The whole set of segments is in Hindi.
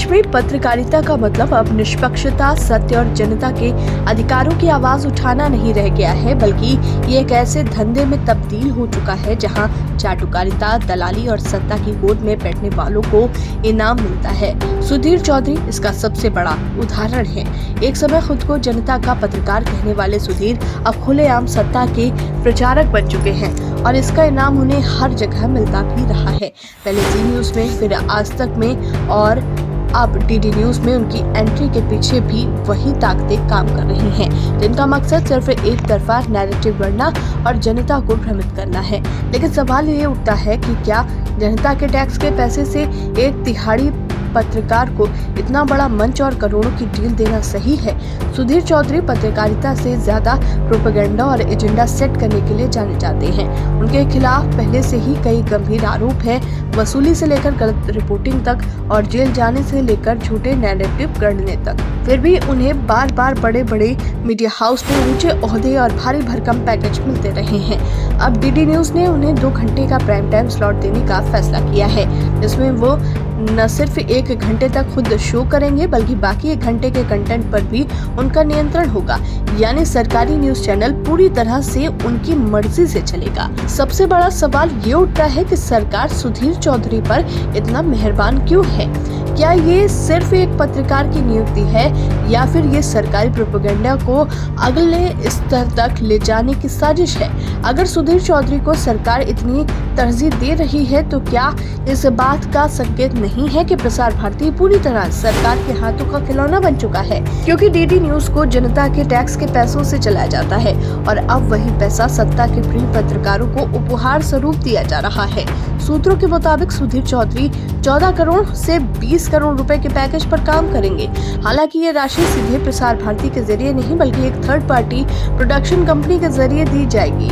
देश में पत्रकारिता का मतलब अब निष्पक्षता, सत्य और जनता के अधिकारों की आवाज उठाना नहीं रह गया है, बल्कि ये एक ऐसे धंधे में तब्दील हो चुका है जहां चाटुकारिता, दलाली और सत्ता की गोद में बैठने वालों को इनाम मिलता है। सुधीर चौधरी इसका सबसे बड़ा उदाहरण है। एक समय खुद को जनता का पत्रकार कहने वाले सुधीर अब खुलेआम सत्ता के प्रचारक बन चुके हैं और इसका इनाम उन्हें हर जगह मिलता भी रहा है। पहले जी न्यूज में, फिर आज तक में और अब डीडी न्यूज में उनकी एंट्री के पीछे भी वही ताकतें काम कर रही हैं, जिनका मकसद सिर्फ एक तरफा नैरेटिव गढ़ना और जनता को भ्रमित करना है। लेकिन सवाल ये उठता है कि क्या जनता के टैक्स के पैसे से एक तिहाड़ी पत्रकार को इतना बड़ा मंच और करोड़ों की डील देना सही है? सुधीर चौधरी पत्रकारिता से ज्यादा प्रोपेगेंडा और एजेंडा सेट करने के लिए जाने जाते हैं। उनके खिलाफ पहले से ही कई गंभीर आरोप हैं, वसूली से लेकर गलत रिपोर्टिंग तक और जेल जाने से लेकर झूठे नैरेटिव गढ़ने तक। फिर भी उन्हें बार बार बड़े बड़े मीडिया हाउस में ऊंचे ओहदे और भारी भरकम पैकेज मिलते रहे हैं। अब डीडी न्यूज ने उन्हें 2 घंटे का प्राइम टाइम स्लॉट देने का फैसला किया है, जिसमें वो न सिर्फ 1 घंटे तक खुद शो करेंगे, बल्कि बाकी 1 घंटे के कंटेंट पर भी उनका नियंत्रण होगा। यानी सरकारी न्यूज चैनल पूरी तरह से उनकी मर्जी से चलेगा। सबसे बड़ा सवाल ये उठता है कि सरकार सुधीर चौधरी पर इतना मेहरबान क्यों है? क्या ये सिर्फ एक पत्रकार की नियुक्ति है या फिर ये सरकारी प्रोपेगेंडा को अगले स्तर तक ले जाने की साजिश है? अगर सुधीर चौधरी को सरकार इतनी तरजीह दे रही है तो क्या इस बात का संकेत नहीं है कि प्रसार भारती पूरी तरह सरकार के हाथों का खिलौना बन चुका है? क्योंकि डीडी न्यूज को जनता के टैक्स के पैसों से चलाया जाता है और अब वही पैसा सत्ता के प्रिय पत्रकारों को उपहार स्वरूप दिया जा रहा है। सूत्रों के मुताबिक सुधीर चौधरी 14 करोड़ से 20 करोड़ रुपए के पैकेज पर काम करेंगे। हालांकि ये राशि सीधे प्रसार भारती के जरिए नहीं, बल्कि एक थर्ड पार्टी प्रोडक्शन कंपनी के जरिए दी जाएगी।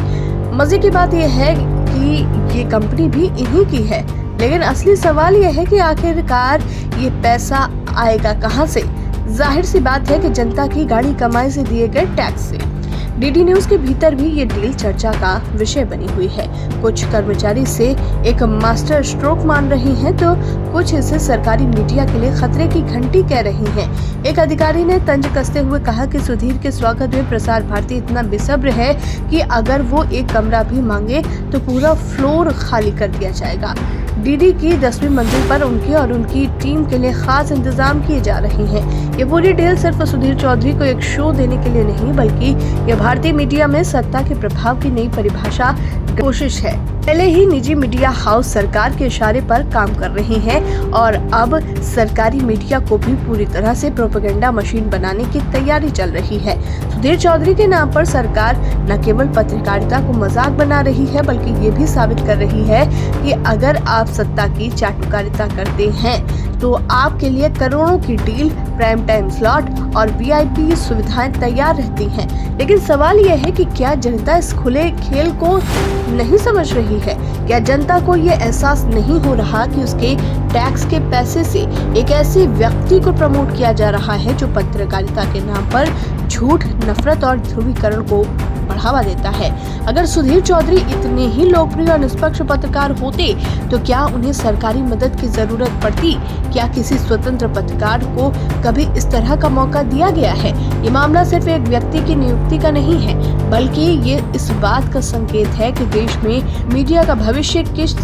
मजे की बात यह है कि ये कंपनी भी इन्हीं की है। लेकिन असली सवाल यह है कि आखिरकार ये पैसा आएगा कहां से? जाहिर सी बात है कि जनता की गाड़ी कमाई से दिए गए टैक्स से। डीडी न्यूज के भीतर भी ये डील चर्चा का विषय बनी हुई है। कुछ कर्मचारी इसे एक मास्टर स्ट्रोक मान रही हैं, तो कुछ इसे सरकारी मीडिया के लिए खतरे की घंटी कह रही हैं। एक अधिकारी ने तंज कसते हुए कहा कि सुधीर के स्वागत में प्रसार भारती इतना बेसब्र है कि अगर वो एक कमरा भी मांगे तो पूरा फ्लोर खाली कर दिया जाएगा। डीडी की 10वीं मंजिल पर उनके और उनकी टीम के लिए खास इंतजाम किए जा रहे हैं। ये पूरी डील सिर्फ सुधीर चौधरी को एक शो देने के लिए नहीं, बल्कि ये भारतीय मीडिया में सत्ता के प्रभाव की नई परिभाषा कोशिश है। पहले ही निजी मीडिया हाउस सरकार के इशारे पर काम कर रहे हैं और अब सरकारी मीडिया को भी पूरी तरह से प्रोपेगेंडा मशीन बनाने की तैयारी चल रही है। सुधीर चौधरी के नाम पर सरकार न केवल पत्रकारिता को मजाक बना रही है, बल्कि ये भी साबित कर रही है कि अगर आप सत्ता की चाटुकारिता करते हैं तो आपके लिए करोड़ों की डील, प्राइम टाइम स्लॉट और वीआईपी सुविधाएं तैयार रहती हैं। लेकिन सवाल यह है कि क्या जनता इस खुले खेल को नहीं समझ रही है? क्या जनता को ये एहसास नहीं हो रहा कि उसके टैक्स के पैसे से एक ऐसे व्यक्ति को प्रमोट किया जा रहा है जो पत्रकारिता के नाम पर झूठ, नफरत और ध्रुवीकरण को बढ़ावा देता है? अगर सुधीर चौधरी इतने ही लोकप्रिय और निष्पक्ष पत्रकार होते तो क्या उन्हें सरकारी मदद की जरूरत पड़ती? क्या किसी स्वतंत्र पत्रकार को कभी इस तरह का मौका दिया गया है? ये मामला सिर्फ एक व्यक्ति की नियुक्ति का नहीं है, बल्कि ये इस बात का संकेत है कि देश में मीडिया का भविष्य किस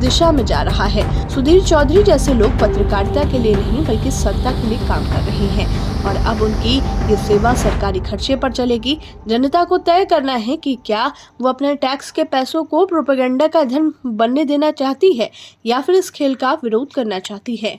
दिशा में जा रहा है। सुधीर चौधरी जैसे लोग पत्रकारिता के लिए नहीं, बल्कि सत्ता के लिए काम कर रहे हैं और अब उनकी ये सेवा सरकारी खर्चे पर चलेगी। जनता को तय करना है कि क्या वो अपने टैक्स के पैसों को प्रोपेगेंडा का धन बनने देना चाहती है या फिर इस खेल का विरोध करना चाहती है।